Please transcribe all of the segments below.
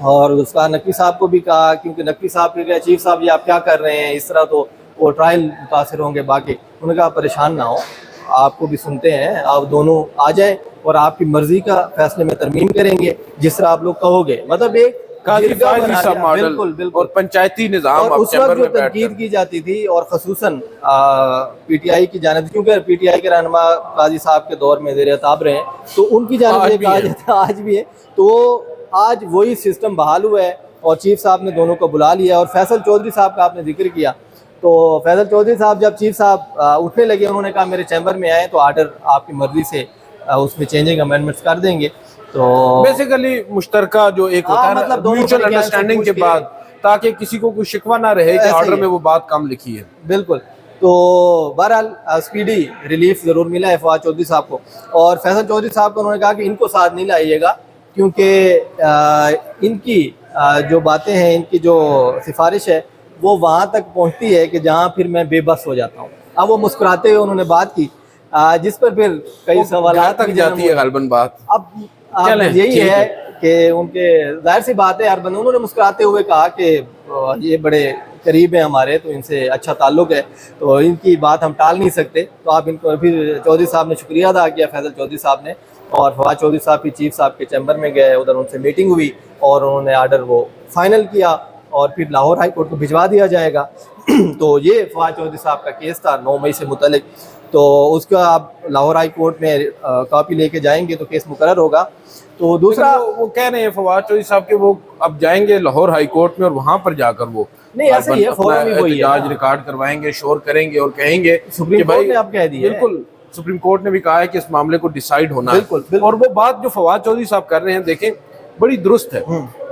اور اس کا نقوی صاحب کو بھی کہا، کیونکہ نقوی صاحب کے چیف صاحب یہ آپ کیا کر رہے ہیں، اس طرح تو وہ ٹرائل متاثر ہوں گے باقی. انہوں نے کہا پریشان نہ ہو، آپ کو بھی سنتے ہیں، آپ دونوں آ جائیں اور آپ کی مرضی کا فیصلے میں ترمیم کریں گے جس طرح آپ لوگ کہو گے. مطلب ایک قاضی صاحب ماڈل بالکل بالکل. اور پنچایتی نظام اور اب اس چیمبر وقت جو میں بیٹھ تنقید کر کی جاتی تھی، اور خصوصاً پی ٹی آئی کی جانب، کیونکہ پی ٹی آئی کے رہنما قاضی صاحب کے دور میں زیر خطاب رہے ہیں، تو ان کی جانب سے کہا جاتا ہے آج بھی ہے. تو آج وہی سسٹم بحال ہوا ہے اور چیف صاحب نے دونوں کو بلا لیا. اور فیصل چودھری صاحب کا آپ نے ذکر کیا، تو فیصل چودھری صاحب جب چیف صاحب اٹھنے لگے، انہوں نے کہا میرے چیمبر میں آئے تو آرڈر آپ کی مرضی سے اس میں چینجنگ امینڈمنٹس کر دیں گے. تو بیسیکلی مشترکہ جو ایک ہوتا ہے مطلب دونوں میوچل طریقے سے انڈرسٹینڈنگ پوچھ کے کے، بعد، تاکہ کسی کو کوئی شکوہ نہ رہے کہ ایسا ہی آرڈر ہے. میں وہ بات کم لکھی ہے. بالکل. تو بہرحال اسپیڈی ریلیف ضرور ملا ہے فواد چودھری صاحب کو. اور فیصل چودھری صاحب کو انہوں نے کہا کہ ان کو ساتھ نہیں لائیے گا، کیونکہ ان کی جو باتیں ہیں، ان کی جو سفارش ہے وہ وہاں تک پہنچتی ہے کہ جہاں پھر میں بے بس ہو جاتا ہوں. اب وہ مسکراتے ہوئے انہوں نے بات کی، جس پر پھر کئی سوالات تک جاتی ہے غالباً بات. اب یہی ہے کہ ان کے ظاہر سی بات ہے ہر بندے، انہوں نے مسکراتے ہوئے کہا کہ یہ بڑے قریب ہیں ہمارے، تو ان سے اچھا تعلق ہے، تو ان کی بات ہم ٹال نہیں سکتے. تو آپ ان کو پھر چودھری صاحب نے شکریہ ادا کیا، فیصل چودھری صاحب نے، اور فواد چودھری صاحب کی چیف صاحب کے چیمبر میں گئے، ادھر ان سے میٹنگ ہوئی اور انہوں نے آرڈر وہ فائنل کیا اور پھر لاہور ہائی کورٹ کو بھجوا دیا جائے گا. تو یہ فواد چودھری صاحب کا کیس تھا 9 مئی سے متعلق. تو اس کا آپ لاہور ہائی کورٹ میں کاپی لے کے جائیں گے تو کیس مقرر ہوگا. تو دوسرا وہ کہہ رہے ہیں فواد چودھری صاحب کہ وہ اب جائیں گے لاہور ہائی کورٹ میں اور وہاں پر جا کر وہ نہیں ایسا ہی ہے، فورم ہی وہی ہے، احتجاج ریکارڈ کروائیں گے، شور کریں گے اور کہیں گے سپریم کورٹ نے اب کہہ دیا. بالکل سپریم کورٹ نے بھی کہا ہے کہ اس معاملے کو ڈیسائیڈ ہونا بالکل. ہے. اور وہ بات جو فواد چودھری صاحب کر رہے ہیں دیکھیں بڑی درست ہے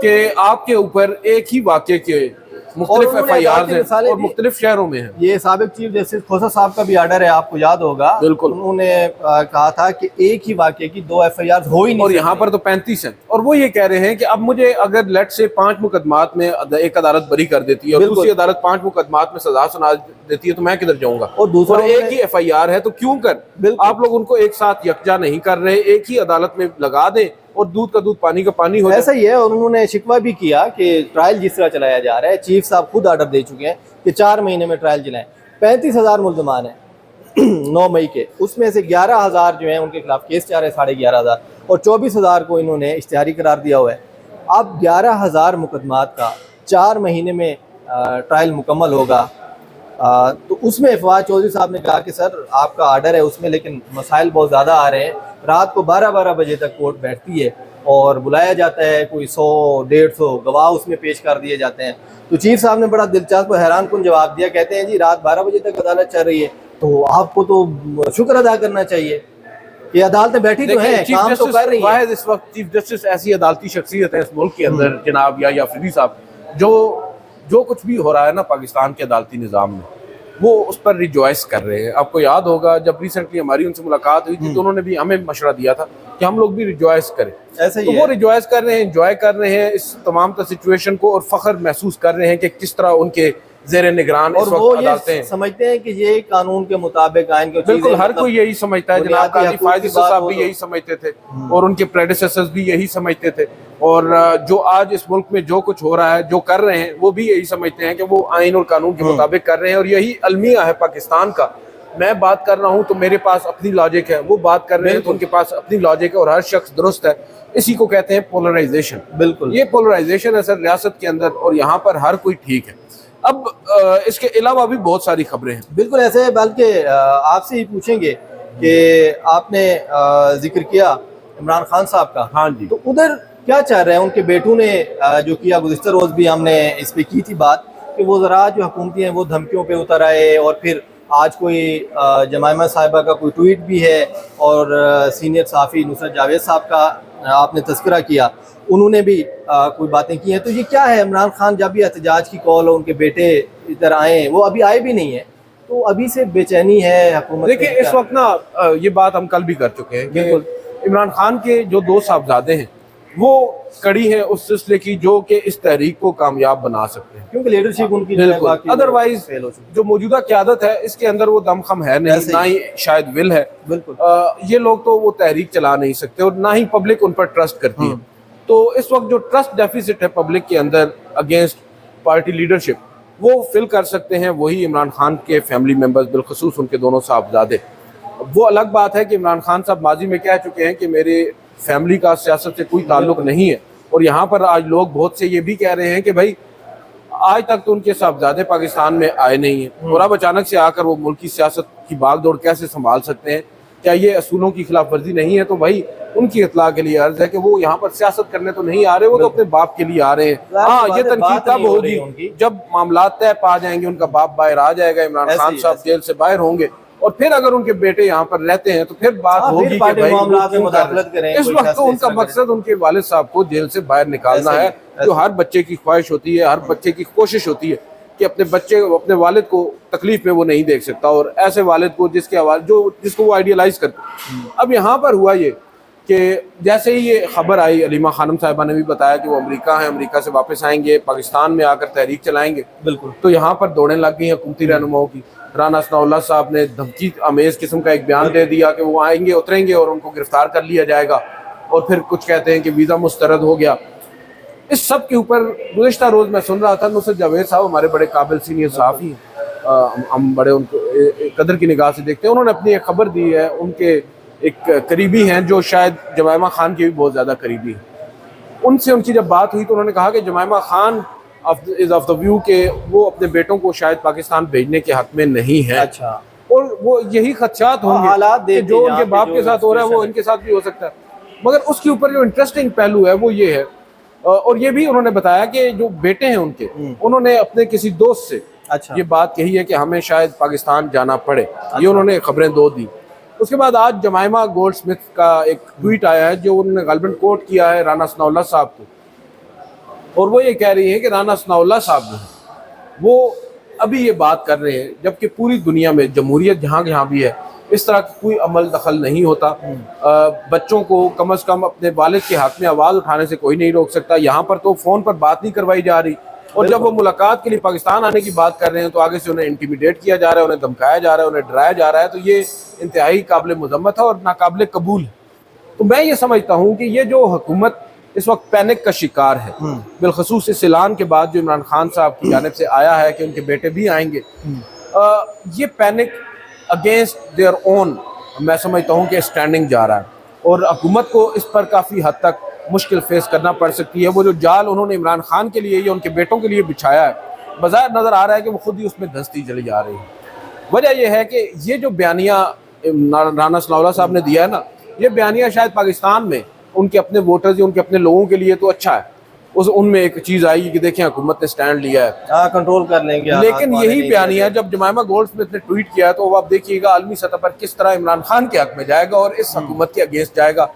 کہ آپ کے اوپر ایک ہی واقعے کے مختلف ایف آئی آرز ہیں اور مختلف شہروں میں ہیں. یہ سابق چیف جسٹس کھوسہ صاحب کا بھی آرڈر ہے، آپ کو یاد ہوگا. بالکل. انہوں نے کہا تھا کہ ایک ہی واقعے کی 2 ایف آئی آرز ہو ہی نہیں، اور یہاں پر تو 35 ہیں. اور وہ یہ کہہ رہے ہیں کہ اب مجھے اگر لیٹ سے 5 مقدمات میں ایک عدالت بری کر دیتی ہے اور دوسری عدالت 5 مقدمات میں سزا سنا دیتی ہے تو میں کدھر جاؤں گا. اور دوسرا ایک ہی ایف آئی آر ہے تو کیوں کر آپ لوگ ان کو ایک ساتھ یکجا نہیں کر رہے، ایک ہی عدالت میں لگا دیں اور دودھ کا دودھ پانی کا پانی ہو جائے. ایسا ہی ہے. اور انہوں نے شکوہ بھی کیا کہ ٹرائل جس طرح چلایا جا رہا ہے، چیف صاحب خود آرڈر دے چکے ہیں کہ 4 مہینے میں ٹرائل چلائیں. 35,000 ملزمان ہیں 9 مئی کے، اس میں سے 11,000 جو ہیں ان کے خلاف کیس چل رہے ہیں 11,500، اور 24,000 کو انہوں نے اشتہاری قرار دیا ہوا ہے. اب 11,000 مقدمات کا 4 مہینے میں ٹرائل مکمل ہوگا. تو اس میں فواد چودھری صاحب نے کہا کہ سر آپ کا آرڈر ہے اس میں، لیکن مسائل بہت زیادہ آ رہے ہیں. رات کو 12 بجے تک کورٹ بیٹھتی ہے اور بلایا جاتا ہے کوئی 100-150 گواہ اس میں پیش کر دیے جاتے ہیں. تو چیف صاحب نے بڑا دلچسپ حیران کن جواب دیا، کہتے ہیں جی رات 12 بجے تک عدالت چل رہی ہے تو آپ کو تو شکر ادا کرنا چاہیے کہ عدالتیں بیٹھی تو ہیں، کام تو کر رہی ہیں. اس وقت چیف جسٹس ایسی عدالتی شخصیت ہے اس ملک کے اندر جناب یا فریدی صاحب، جو کچھ بھی ہو رہا ہے نا پاکستان کے عدالتی نظام میں وہ اس پر ریجوائس کر رہے ہیں. آپ کو یاد ہوگا جب ریسنٹلی ہماری ان سے ملاقات ہوئی تھی تو انہوں نے بھی ہمیں مشورہ دیا تھا کہ ہم لوگ بھی ریجوائس کریں. تو وہ ریجوائس کر رہے ہیں، انجوائے کر رہے ہیں اس تمام تر سچویشن کو اور فخر محسوس کر رہے ہیں کہ کس طرح ان کے زیر نگران اس وقت عدالتیں ہیں. سمجھتے ہیں کہ یہ قانون کے مطابق آئین کے بالکل ہر کوئی یہی سمجھتا ہے. جناب قاضی فائز صاحب بھی یہی سمجھتے تھے اور ان کے پریڈیسیسرز بھی یہی سمجھتے تھے، اور جو آج اس ملک میں جو کچھ ہو رہا ہے جو کر رہے ہیں وہ بھی یہی سمجھتے ہیں کہ وہ آئین اور قانون کے مطابق کر رہے ہیں. اور یہی المیہ ہے پاکستان کا. میں بات کر رہا ہوں تو میرے پاس اپنی لاجک ہے، وہ بات کر رہے ہیں تو ان کے پاس اپنی لاجک ہے، اور ہر شخص درست ہے. اسی کو کہتے ہیں پولرائزیشن. بالکل یہ پولرائزیشن ہے سر ریاست کے اندر، اور یہاں پر ہر کوئی ٹھیک ہے. اب اس کے علاوہ بھی بہت ساری خبریں ہیں. بالکل ایسے ہے، بلکہ آپ سے ہی پوچھیں گے کہ آپ نے ذکر کیا عمران خان صاحب کا. ہاں جی. تو ادھر کیا چاہ رہے ہیں؟ ان کے بیٹوں نے جو کیا، گزشتہ روز بھی ہم نے اس پہ کی تھی بات کہ وہ ذرا جو حکومتی ہیں وہ دھمکیوں پہ اتر آئے، اور پھر آج کوئی جمائمہ صاحبہ کا کوئی ٹویٹ بھی ہے، اور سینئر صحافی نصرت جاوید صاحب کا آپ نے تذکرہ کیا، انہوں نے بھی کوئی باتیں کی ہیں. تو یہ کیا ہے؟ عمران خان جب بھی احتجاج کی کال ہو، ان کے بیٹے ادھر آئیں، وہ ابھی آئے بھی نہیں ہیں، تو ابھی سے بے چینی ہے حکومت. دیکھیں اس وقت نا یہ بات ہم کل بھی کر چکے ہیں کہ عمران خان کے جو 2 صاحبزادے ہیں وہ کڑی ہے اس سلسلے کی جو کہ اس تحریک کو کامیاب بنا سکتے ہیں، کیونکہ لیڈرشپ ان کی بالکل. ادروائز جو موجودہ قیادت ہے اس کے اندر وہ دم خم ہے نہیں، نہ ہی شاید ول ہے. بالکل یہ لوگ تو وہ تحریک چلا نہیں سکتے اور نہ ہی پبلک ان پر ٹرسٹ کرتی ہے. تو اس وقت جو ٹرسٹ ڈیفیسٹ ہے پبلک کے اندر اگینسٹ پارٹی لیڈرشپ وہ فل کر سکتے ہیں وہی عمران خان کے فیملی ممبرز، بالخصوص ان کے دونوں صاحبزادے. وہ الگ بات ہے کہ عمران خان صاحب ماضی میں کہہ چکے ہیں کہ میرے فیملی کا سیاست سے کوئی تعلق نہیں ہے، اور یہاں پر آج لوگ بہت سے یہ بھی کہہ رہے ہیں کہ بھائی آج تک تو ان کے صاحبزادے پاکستان میں آئے نہیں ہیں، اور اب اچانک سے آ کر وہ ملکی سیاست کی باغ دوڑ کیسے سنبھال سکتے ہیں؟ کیا یہ اصولوں کی خلاف ورزی نہیں ہے؟ تو بھائی ان کی اطلاع کے لیے عرض ہے کہ وہ یہاں پر سیاست کرنے تو نہیں آ رہے، وہ تو اپنے باپ کے لیے آ رہے ہیں. ہاں یہ تنقید تب ہوگی جب معاملات طے پا جائیں گے، ان کا باپ باہر آ جائے گا، عمران خان صاحب جیل سے باہر ہوں گے، اور پھر اگر ان کے بیٹے یہاں پر رہتے ہیں تو پھر بات ہوگی کہ بھائی اس وقت تو ان کا مقصد ان کے والد صاحب کو جیل سے باہر نکالنا ہے، جو ہر بچے کی خواہش ہوتی ہے، ہر بچے کی کوشش ہوتی ہے کہ اپنے بچے اپنے والد کو تکلیف میں وہ نہیں دیکھ سکتا، اور ایسے والد کو جس کو وہ آئیڈیلائز کرتے. اب یہاں پر ہوا یہ کہ جیسے ہی یہ خبر آئی، علیمہ خانم صاحبہ نے بھی بتایا کہ وہ امریکہ ہیں، امریکہ سے واپس آئیں گے، پاکستان میں آ کر تحریک چلائیں گے، بالکل، تو یہاں پر دوڑیں لگ گئی حکومتی رہنماؤں کی. رانا ثناء اللہ صاحب نے دھمکی آمیز قسم کا ایک بیان دے دیا کہ وہ آئیں گے، اتریں گے اور ان کو گرفتار کر لیا جائے گا، اور پھر کچھ کہتے ہیں کہ ویزا مسترد ہو گیا. اس سب کے اوپر گزشتہ روز میں سن رہا تھا نصرت جاوید صاحب ہمارے بڑے قابل سینئر صحافی ہیں، ہم بڑے ان کو قدر کی نگاہ سے دیکھتے ہیں، انہوں نے اپنی ایک خبر دی ہے، ان کے ایک قریبی ہیں جو شاید جمائمہ خان کے بھی بہت زیادہ قریبی ہیں، ان سے ان کی جب بات ہوئی تو انہوں نے کہا کہ Jemima Khan is of the view کہ وہ اپنے بیٹوں کو شاید پاکستان بھیجنے کے حق میں نہیں ہے. اچھا، اور وہ یہی خدشات ہوں گے کہ جو ان کے باپ کے ساتھ ہو رہا ہے وہ ان کے ساتھ بھی ہو سکتا ہے. مگر اس کے اوپر جو انٹرسٹنگ پہلو ہے وہ یہ ہے، اور یہ بھی انہوں نے بتایا کہ جو بیٹے ہیں ان کے، انہوں نے اپنے کسی دوست سے یہ بات کہی ہے کہ ہمیں شاید پاکستان جانا پڑے. یہ انہوں نے خبریں دو دی. اس کے بعد آج جمائمہ گولڈ سمتھ کا ایک ٹویٹ آیا ہے جو انہوں نے غالباً کوٹ کیا ہے رانا ثناء اللہ صاحب کو، اور وہ یہ کہہ رہی ہیں کہ رانا ثناء اللہ صاحب جو ہیں وہ ابھی یہ بات کر رہے ہیں جبکہ پوری دنیا میں جمہوریت جہاں جہاں بھی ہے اس طرح کی کوئی عمل دخل نہیں ہوتا. بچوں کو کم از کم اپنے والد کے حق میں آواز اٹھانے سے کوئی نہیں روک سکتا. یہاں پر تو فون پر بات نہیں کروائی جا رہی، اور جب وہ ملاقات کے لیے پاکستان آنے کی بات کر رہے ہیں تو آگے سے انہیں انٹیمیڈیٹ کیا جا رہا ہے، انہیں دھمکایا جا رہا ہے، انہیں ڈرایا جا رہا ہے. تو یہ انتہائی قابل مذمت ہے اور ناقابل قبول ہے. تو میں یہ سمجھتا ہوں کہ یہ جو حکومت اس وقت پینک کا شکار ہے، بالخصوص اس اعلان کے بعد جو عمران خان صاحب کی جانب سے آیا ہے کہ ان کے بیٹے بھی آئیں گے، یہ پینک اگینسٹ دیئر اون میں سمجھتا ہوں کہ اسٹینڈنگ جا رہا ہے، اور حکومت کو اس پر کافی حد تک مشکل فیس کرنا پڑ سکتی ہے. وہ جو جال انہوں نے عمران خان کے لیے یا ان کے بیٹوں کے لیے بچھایا ہے، بظاہر نظر آ رہا ہے کہ وہ خود ہی اس میں دھنستی چلی جا رہی ہے. وجہ یہ ہے کہ یہ جو بیانیہ رانا ثناء اللہ صاحب نے دیا ہے نا، یہ بیانیہ شاید پاکستان میں ان کے اپنے ووٹرز یا ان کے اپنے لوگوں کے لیے تو اچھا ہے، ان میں ایک چیز آئی کہ دیکھیں حکومت نے سٹینڈ لیا ہے، کنٹرول کر لیں گے. لیکن یہی بیانیہ جب جمائمہ گولڈ سمتھ نے ٹویٹ کیا ہے تو آپ دیکھیے گا عالمی سطح پر کس طرح عمران خان کے حق میں جائے گا اور اس حکومت کے اگینسٹ جائے گا.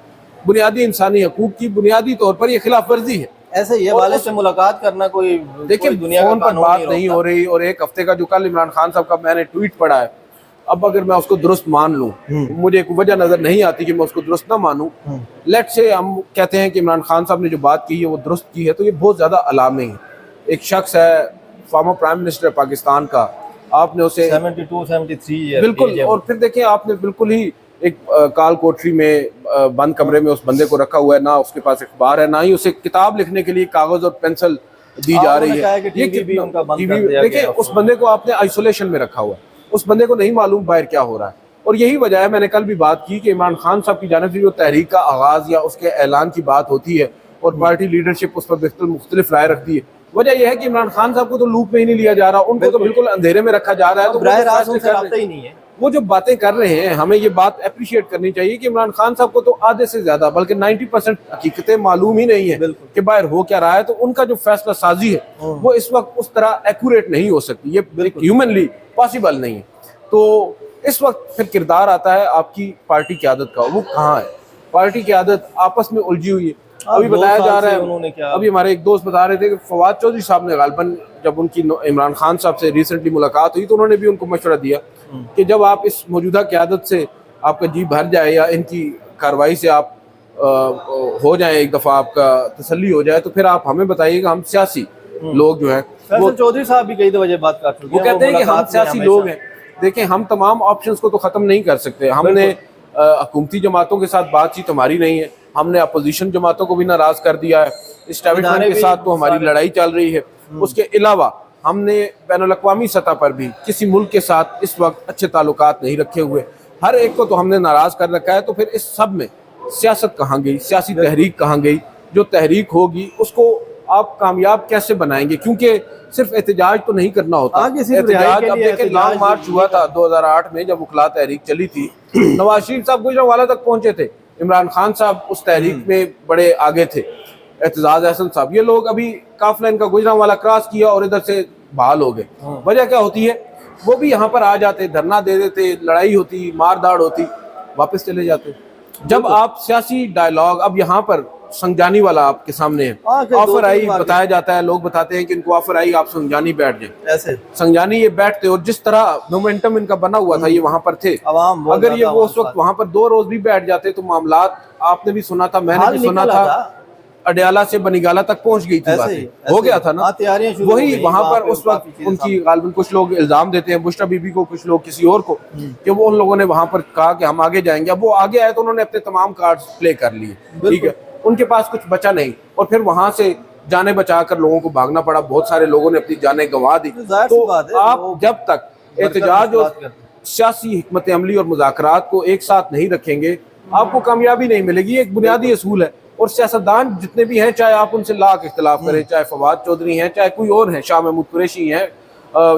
بنیادی انسانی حقوق کی بنیادی طور پر یہ خلاف ورزی ہے. ایسے یہ والد سے ملاقات کرنا کوئی دیکھیں فون پر بات نہیں ہو رہی، اور ایک ہفتے کا جو کل عمران خان صاحب کا میں نے ٹویٹ پڑھا ہے، اب اگر میں اس کو درست مان لوں، مجھے کوئی وجہ نظر نہیں آتی کہ میں اس کو درست نہ مانوں. لیٹ سے ہم کہتے ہیں کہ عمران خان صاحب نے جو بات کی ہے وہ درست کی ہے، تو یہ بہت زیادہ علامے ہیں. ایک شخص ہے فارمر پرائم منسٹر پاکستان کا، آپ نے اسے 72-73 بالکل، اور پھر دیکھیں آپ نے بالکل ہی ایک کال کوٹری میں بند کمرے میں اس بندے کو رکھا ہوا ہے، نہ اس کے پاس اخبار ہے، نہ ہی اسے کتاب لکھنے کے لیے کاغذ اور پینسل دی جا رہی ہے. دیکھیں اس بندے کو آپ نے آئسولیشن میں رکھا ہوا ہے، اس بندے کو نہیں معلوم باہر کیا ہو رہا ہے. اور یہی وجہ ہے، میں نے کل بھی بات کی کہ عمران خان صاحب کی جانب سے جو تحریک کا آغاز یا اس کے اعلان کی بات ہوتی ہے اور پارٹی لیڈرشپ اس پر مختلف رائے رکھتی ہے، وجہ یہ ہے کہ عمران خان صاحب کو تو لوپ میں ہی نہیں لیا جا رہا، ان کو تو بالکل اندھیرے میں رکھا جا رہا ہے. تو براہ راست ان سے رابطہ ہی نہیں ہے. وہ جو باتیں کر رہے ہیں ہمیں یہ بات اپریشیٹ کرنی چاہیے کہ عمران خان صاحب کو تو آدھے سے زیادہ بلکہ 90% حقیقتیں معلوم ہی نہیں ہے کہ باہر ہو کیا رہا ہے. تو ان کا جو فیصلہ سازی ہے وہ اس وقت اس طرح ایکوریٹ نہیں ہو سکتی، یہ ہیومنلی پاسبل نہیں ہے. تو اس وقت پھر کردار آتا ہے آپ کی پارٹی قیادت کا، وہ کہاں ہے؟ پارٹی قیادت آپس میں الجھی ہوئی ہے. ابھی بتایا جا رہا ہے، ابھی ہمارے ایک دوست بتا رہے تھے کہ فواد چودھری صاحب نے غالباً جب ان کی عمران خان صاحب سے ریسنٹلی ملاقات ہوئی تو انہوں نے بھی ان کو مشورہ دیا کہ جب آپ اس موجودہ قیادت سے آپ کا جی بھر جائے یا ان کی کارروائی سے آپ ہو جائیں، ایک دفعہ آپ کا تسلی ہو جائے، تو پھر آپ ہمیں بتائیے گا. ہم سیاسی لوگ جو ہیں، چودھری صاحب بھی کئی دفعہ بات کر چکے ہیں، وہ کہتے ہیں کہ ہم سیاسی لوگ ہیں. دیکھیں ہم تمام آپشنز کو تو ختم نہیں کر سکتے. ہم نے حکومتی جماعتوں کے ساتھ بات چیت ہماری نہیں ہے، ہم نے اپوزیشن جماعتوں کو بھی ناراض کر دیا ہے, اسٹیبلشمنٹ کے ساتھ تو ہماری لڑائی چل رہی ہے. اس کے علاوہ ہم نے بین الاقوامی سطح پر بھی کسی ملک کے ساتھ اس وقت اچھے تعلقات نہیں رکھے ہوئے, ہر ایک کو تو ہم نے ناراض کر رکھا ہے. تو پھر اس سب میں سیاست کہاں گئی, سیاسی تحریک کہاں گئی؟ جو تحریک ہوگی اس کو آپ کامیاب کیسے بنائیں گے؟ کیونکہ صرف احتجاج تو نہیں کرنا ہوتا. احتجاج اب دیکھیں لانگ مارچ ہوا تھا 2008 میں جب وکلاء تحریک چلی تھی, نواز شریف صاحب گوجرانوالہ تک پہنچے تھے, عمران خان صاحب اس تحریک میں بڑے آگے تھے, اعتزاز احسن صاحب, یہ لوگ ابھی قافلہ ان کا گوجرانوالہ کراس کیا اور ادھر سے بحال ہو گئے. وجہ کیا ہوتی ہے؟ وہ بھی یہاں پر آ جاتے, دھرنا دے دیتے, لڑائی ہوتی, مار داڑ ہوتی, واپس چلے جاتے. جب آپ سیاسی ڈائیلاگ, اب یہاں پر سنجانی والا آپ کے سامنے ہے, آفر آئی, بتایا جاتا ہے, لوگ بتاتے ہیں کہ ان کو آفر آئی, آپ سنجانی بیٹھ جائیں. ایسے سنجانی یہ بیٹھتے, اور جس طرح مومنٹم ان کا بنا ہوا تھا, یہ وہاں پر تھے, اگر یہ وہ اس وقت وہاں پر 2 روز بھی بیٹھ جاتے تو معاملات آپ نے بھی سنا تھا, میں نے بھی سنا تھا, اڈیالہ سے بنیگالہ تک پہنچ گئی تھی, باتیں ہو گیا تھا نا. وہی وہاں پر اس وقت ان کی غالباً کچھ لوگ الزام دیتے ہیں, بشرا بی بی کو, کچھ لوگ کسی اور کو, کہ وہ ان لوگوں نے وہاں پر کہا کہ ہم آگے جائیں گے. اب وہ آگے آئے تو انہوں نے اپنے تمام کارڈز پلے کر لیے, ٹھیک ہے, ان کے پاس کچھ بچا نہیں, اور پھر وہااں سے جانیں بچا کر لوگوں کو بھاگنا پڑا. بہت سارے لوگوں نے اپنی جانیں گنوا دی. تو آپ جب تک احتجاج اور سیاسی حکمت عملی اور مذاکرات کو ایک ساتھ نہیں رکھیں گے, آپ کو کامیابی نہیں ملے گی. ایک بنیادی اصول ہے, اور سیاستدان جتنے بھی ہیں, چاہے آپ ان سے لاکھ اختلاف کریں, چاہے فواد چودھری ہیں, چاہے کوئی اور ہیں, شاہ محمود قریشی ہیں,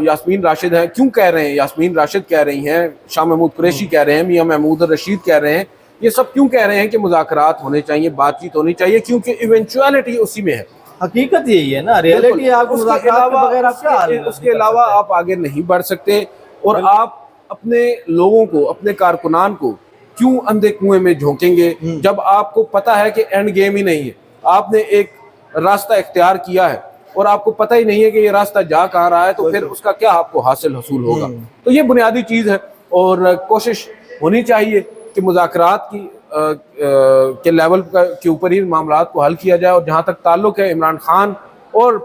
یاسمین راشد ہیں, کیوں کہہ رہے ہیں یاسمین راشد کہہ رہی ہیں, شاہ محمود قریشی کہہ رہے ہیں, میاں محمود الرشید کہہ رہے ہیں, یہ سب کیوں کہہ رہے ہیں کہ مذاکرات ہونے چاہیے, بات چیت ہونی چاہیے, کیونکہ ایونچوالٹی اسی میں ہے. حقیقت یہی ہے نا, ریئلٹی. اس کے علاوہ آپ آگے نہیں بڑھ سکتے, اور آپ اپنے لوگوں کو, اپنے کارکنان کو کیوں اندھے کنویں میں جھونکیں گے جب آپ کو پتا ہے کہ اینڈ گیم ہی نہیں ہے. آپ نے ایک راستہ اختیار کیا ہے اور آپ کو پتہ ہی نہیں ہے کہ یہ راستہ جا کہاں رہا ہے, تو پھر اس کا کیا آپ کو حاصل ہوگا. تو یہ بنیادی چیز ہے, اور کوشش ہونی چاہیے کہ مذاکرات کی کے لیول کے اوپر ہی معاملات کو حل کیا جائے. اور جہاں تک تعلق ہے عمران خان اور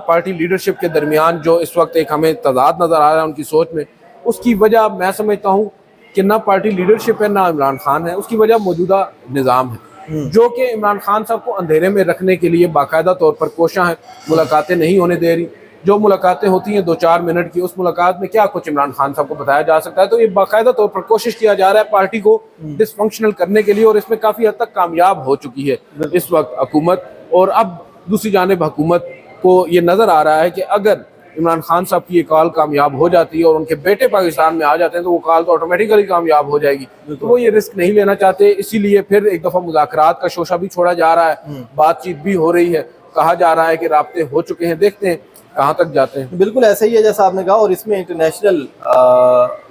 پارٹی لیڈرشپ کے درمیان جو اس وقت ایک ہمیں تضاد نظر آ رہا ہے ان کی سوچ میں, اس کی وجہ میں سمجھتا ہوں کہ نہ پارٹی لیڈرشپ ہے, نہ عمران خان ہے, اس کی وجہ موجودہ نظام ہے, جو کہ عمران خان صاحب کو اندھیرے میں رکھنے کے لیے باقاعدہ طور پر کوشاں ہیں, ملاقاتیں نہیں ہونے دے رہی. جو ملاقاتیں ہوتی ہیں 2-4 منٹ کی, اس ملاقات میں کیا کچھ عمران خان صاحب کو بتایا جا سکتا ہے. تو یہ باقاعدہ طور پر کوشش کیا جا رہا ہے پارٹی کو ڈس فنکشنل کرنے کے لیے, اور اس میں کافی حد تک کامیاب ہو چکی ہے اس وقت حکومت. اور اب دوسری جانب حکومت کو یہ نظر آ رہا ہے کہ اگر عمران خان صاحب کی یہ کال کامیاب ہو جاتی ہے اور ان کے بیٹے پاکستان میں آ جاتے ہیں, تو وہ کال تو آٹومیٹیکلی کامیاب ہو جائے گی. تو وہ یہ رسک نہیں لینا چاہتے, اسی لیے پھر ایک دفعہ مذاکرات کا شوشہ بھی چھوڑا جا رہا ہے, بات چیت بھی ہو رہی ہے, کہا جا رہا ہے کہ رابطے ہو چکے ہیں, دیکھتے ہیں کہاں تک جاتے ہیں. بالکل ایسا ہی ہے جیسا آپ نے کہا, اور اس میں انٹرنیشنل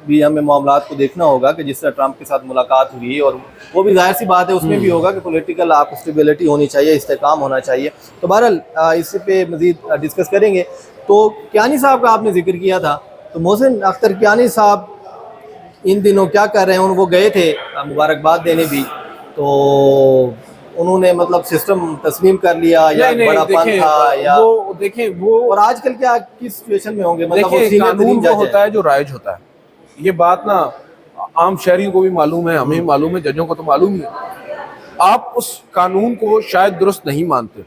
بھی ہمیں معاملات کو دیکھنا ہوگا کہ جس طرح ٹرمپ کے ساتھ ملاقات ہوئی, اور وہ بھی ظاہر سی بات ہے اس میں بھی ہوگا کہ پولیٹیکل آپ اسٹیبلٹی ہونی چاہیے, استحکام ہونا چاہیے. تو بہرحال اس پہ مزید ڈسکس کریں گے. تو کیانی صاحب کا آپ نے ذکر کیا تھا, تو محسن اختر کیانی صاحب ان دنوں کیا کر رہے ہیں؟ وہ گئے تھے مبارکباد دینے بھی, تو انہوں نے مطلب سسٹم تسلیم کر لیا یا بڑا پن تھا, یا وہ دیکھیں وہ, اور آج کل کیا کس سچویشن میں ہوں گے؟ دیکھیں قانون وہ ہوتا ہے جو رائج ہوتا ہے, یہ بات نا عام شہریوں کو بھی معلوم ہے, ہمیں معلوم ہے, ججوں کو تو معلوم ہی ہے. آپ اس قانون کو شاید درست نہیں مانتے,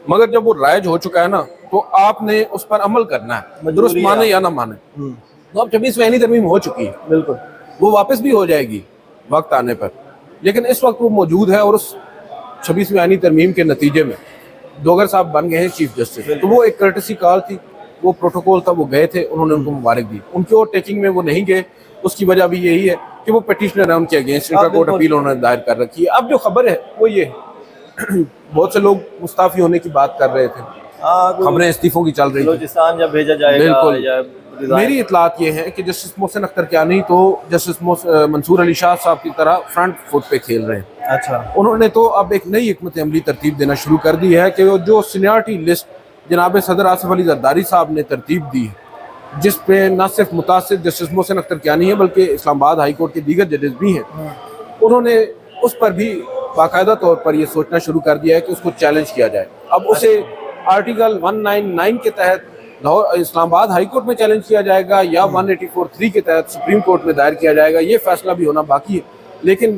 مگر جب وہ رائج ہو چکا ہے نا, تو آپ نے اس پر عمل کرنا ہے, درست مانے یا نہ مانے. تو اب 26ویں آئینی ترمیم ہو چکی ہے, بالکل وہ واپس بھی ہو جائے گی وقت آنے پر, لیکن اس وقت وہ موجود ہے. اور اس 26ویں آئینی ترمیم کے نتیجے میں ڈوگر صاحب بن گئے ہیں چیف جسٹس. تو وہ ایک کرٹسی کال تھی, وہ پروٹوکول تھا, وہ گئے تھے, انہوں نے ان کو مبارک دی. ان کی اور ٹیکنگ میں وہ نہیں گئے, اس کی وجہ بھی یہی ہے کہ وہ پٹیشنر ہیں, ان کے اگینسٹ انٹرا کورٹ اپیل انہوں نے دائر کر رکھی ہے. اب جو خبر ہے وہ یہ ہے, بہت سے لوگ مستعفی ہونے کی بات کر رہے تھے, خبریں استعفوں کی چل رہی تھیں, بلوچستان جب بھیجا جائے گا. بالکل میری اطلاعات یہ ہیں کہ جسٹس محسن اختر کیانی تو جسٹس منصور علی شاہ صاحب کی طرح فرنٹ فٹ پہ کھیل رہے ہیں. اچھا, انہوں نے تو اب ایک نئی حکمت عملی ترتیب دینا شروع کر دی ہے کہ جو سینیارٹی لسٹ جناب صدر آصف علی زرداری صاحب نے ترتیب دی ہے, جس پہ نہ صرف متاثر جسٹس محسن اختر کیانی ہے بلکہ اسلام آباد ہائی کورٹ کے دیگر ججز بھی ہیں, انہوں نے اس پر بھی باقاعدہ طور پر یہ سوچنا شروع کر دیا ہے کہ اس کو چیلنج کیا جائے. اب اسے آرٹیکل 199 کے تحت اسلام آباد ہائی کورٹ میں چیلنج کیا جائے گا یا 184(3) کے تحت سپریم کورٹ میں دائر کیا جائے گا, یہ فیصلہ بھی ہونا باقی ہے. لیکن